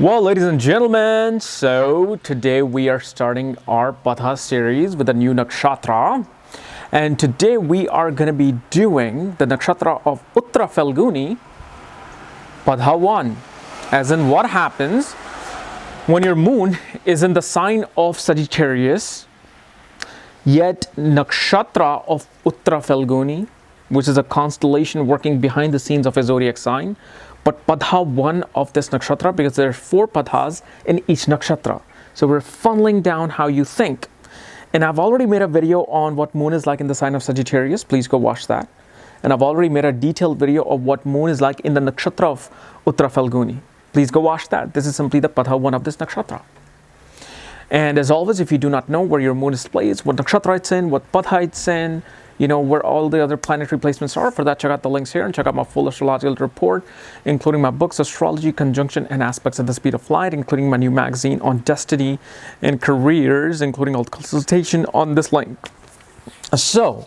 Well, ladies and gentlemen, so today we are starting our Patha series with a new nakshatra. And today we are going to be doing the nakshatra of Uttara Falguni, Patha 1. As in, what happens when your moon is in the sign of Sagittarius, yet nakshatra of Uttara Falguni, which is a constellation working behind the scenes of a zodiac sign, but Patha 1 of this nakshatra, because there are 4 Pathas in each nakshatra. So we're funneling down how you think. And I've already made a video on what moon is like in the sign of Sagittarius. Please go watch that. And I've already made a detailed video of what moon is like in the nakshatra of Uttara Falguni. Please go watch that. This is simply the Patha 1 of this nakshatra. And as always, if you do not know where your moon is placed, what nakshatra it's in, what Patha it's in, you know, where all the other planetary placements are, for that, check out the links here and check out my full astrological report, including my books, Astrology, Conjunction, and Aspects at the Speed of Light, including my new magazine on destiny and careers, including all the consultation on this link. So,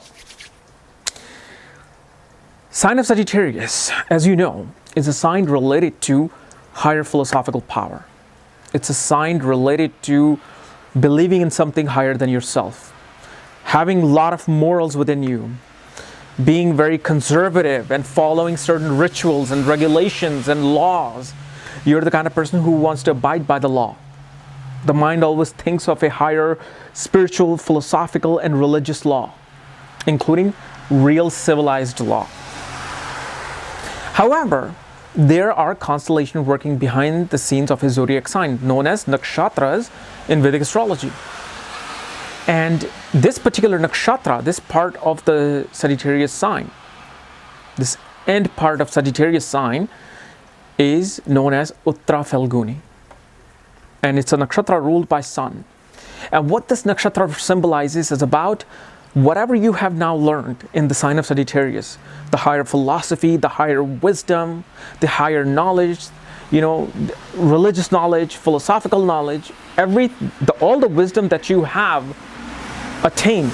sign of Sagittarius, as you know, is a sign related to higher philosophical power. It's a sign related to believing in something higher than yourself, having a lot of morals within you, being very conservative and following certain rituals and regulations and laws. You're the kind of person who wants to abide by the law. The mind always thinks of a higher spiritual, philosophical, and religious law, including real civilized law. However, there are constellations working behind the scenes of a zodiac sign known as nakshatras in Vedic astrology. And this particular nakshatra, this part of the Sagittarius sign, this end part of Sagittarius sign is known as Uttara Falguni. And it's a nakshatra ruled by sun. And what this nakshatra symbolizes is about whatever you have now learned in the sign of Sagittarius, the higher philosophy, the higher wisdom, the higher knowledge, you know, religious knowledge, philosophical knowledge, all the wisdom that you have attained.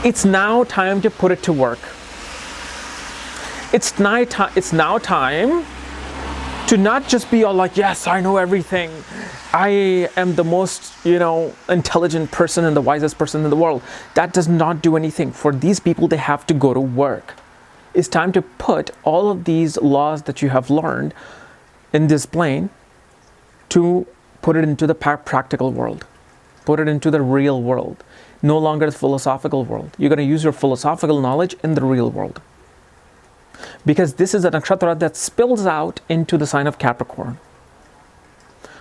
It's now time to put it to work. It's now time to not just be all like, yes, I know everything. I am the most, intelligent person and the wisest person in the world. That does not do anything. For these people, they have to go to work. It's time to put all of these laws that you have learned in this plane to put it into the practical world. Put it into the real world. No longer the philosophical world. You're going to use your philosophical knowledge in the real world. Because this is a nakshatra that spills out into the sign of Capricorn.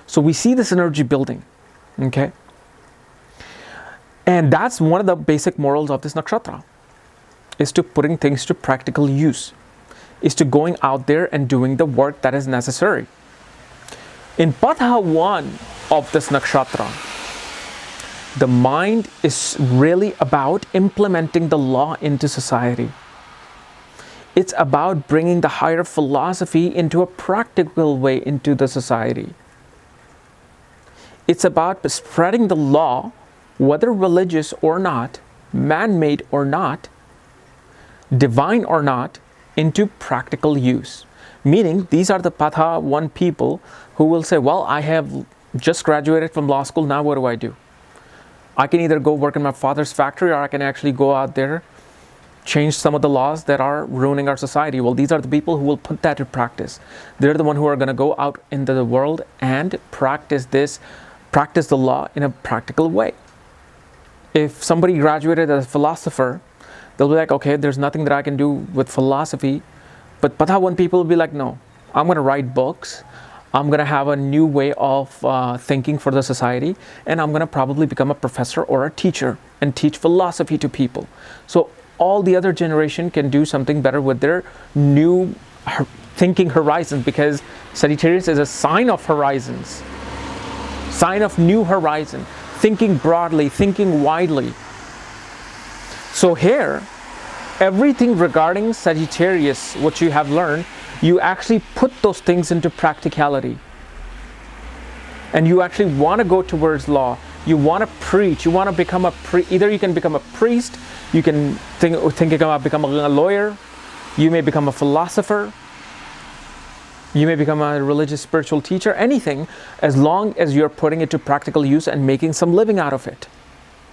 So we see this energy building. Okay? And that's one of the basic morals of this nakshatra. Is to putting things to practical use. Is to going out there and doing the work that is necessary. In Patha 1 of this nakshatra, the mind is really about implementing the law into society. It's about bringing the higher philosophy into a practical way into the society. It's about spreading the law, whether religious or not, man-made or not, divine or not, into practical use. Meaning, these are the Patha 1 people who will say, well, I have just graduated from law school, now what do I do? I can either go work in my father's factory, or I can actually go out there, change some of the laws that are ruining our society. Well, these are the people who will put that to practice. They're the one who are going to go out into the world and practice the law in a practical way. If somebody graduated as a philosopher, they'll be like, okay, there's nothing that I can do with philosophy. But Patha 1 people will be like, no, I'm going to write books. I'm going to have a new way of thinking for the society, and I'm going to probably become a professor or a teacher and teach philosophy to people. So all the other generation can do something better with their new thinking horizons, because Sagittarius is a sign of horizons, sign of new horizon, thinking broadly, thinking widely. So here, everything regarding Sagittarius, what you have learned, you actually put those things into practicality. And you actually want to go towards law. You want to preach. You want to become either you can become a priest, you can think about becoming a lawyer, you may become a philosopher, You may become a religious spiritual teacher, anything, as long as you're putting it to practical use and making some living out of it.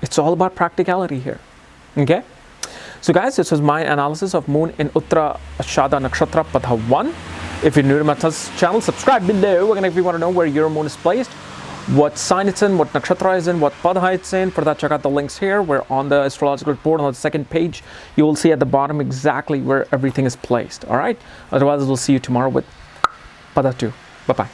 It's all about practicality here. Okay? So guys, this was my analysis of moon in Uttara Ashada nakshatra Pada 1. If you're new to my channel, subscribe below. Again, if you want to know where your moon is placed, what sign it's in, what nakshatra is in, what pada it's in, for that check out the links here. We're on the astrological report on the second page. You will see at the bottom exactly where everything is placed. All right? Otherwise, we'll see you tomorrow with pada 2. Bye-bye.